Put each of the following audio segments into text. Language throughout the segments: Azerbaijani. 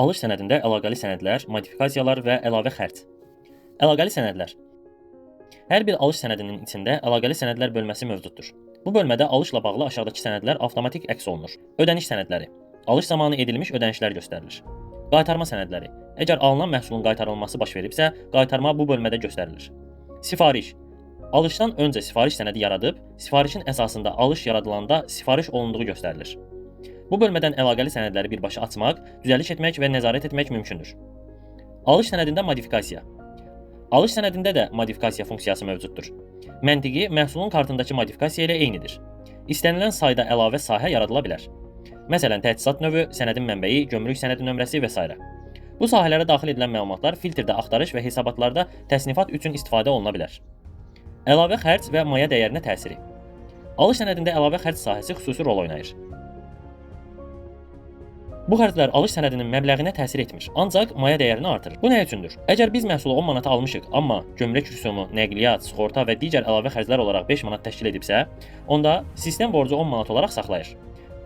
Alış sənədində əlaqəli sənədlər, modifikasiyalar və əlavə xərc. Əlaqəli sənədlər. Hər bir alış sənədinin içində əlaqəli sənədlər bölməsi mövcuddur. Bu bölmədə alışla bağlı aşağıdakı sənədlər avtomatik əks olunur. Ödəniş sənədləri. Alış zamanı edilmiş ödənişlər göstərilir. Qaytarma sənədləri. Əgər alınan məhsulun qaytarılması baş veribsə, qaytarma bu bölmədə göstərilir. Sifariş. Alışdan öncə sifariş sənədi yaradıb, sifarişin əsasında alış yaradılanda sifariş olunduğu göstərilir. Bu bölmədən əlaqəli sənədləri birbaşa açmaq, düzəliş etmək və nəzarət etmək mümkündür. Alış sənədində modifikasiya. Alış sənədində də modifikasiya funksiyası mövcuddur. Məntiqi məhsulun kartındakı modifikasiya ilə eynidir. İstənilən sayda əlavə sahə yaradıla bilər. Məsələn, təchizat növü, sənədin mənbəyi, gömrük sənədi nömrəsi və s. Bu sahələrə daxil edilən məlumatlar filtrdə axtarış və hesabatlarda təsnifat üçün istifadə oluna bilər. Əlavə xərc və maya dəyərinə təsiri. Alış sənədində əlavə xərc sahəsi xüsusi rol oynayır. Bu xərclər alış sənədinin məbləğinə təsir etmir, ancaq maya dəyərini artırır. Bu nə üçündür? Əgər biz məhsulu 10 manata almışıq, amma gömrük rüsumu, nəqliyyat, sığorta və digər əlavə xərclər olaraq 5 manat təşkil edibsə, onda sistem borcu 10 manat olaraq saxlayır.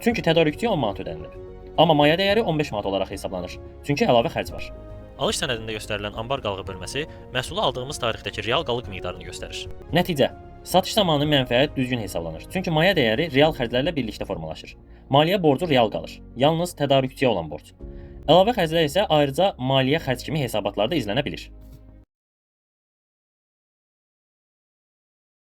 Çünki tədarükçüyə 10 manat ödənilib. Amma maya dəyəri 15 manat olaraq hesablanır. Çünki əlavə xərc var. Alış sənədində göstərilən ambar qalığı bölməsi məhsulu aldığımız tarixdəki real qalıq miqdarını göstərir. Nəticə: satış zamanı mənfəət düzgün hesablanır. Çünki maya dəyəri real xərclərlə birlikdə formalaşır. Maliyyə borcu real qalır. Yalnız tədarükçüyə olan borc. Əlavə xərclər isə ayrıca maliyyə xərc kimi hesabatlarda izlənə bilir.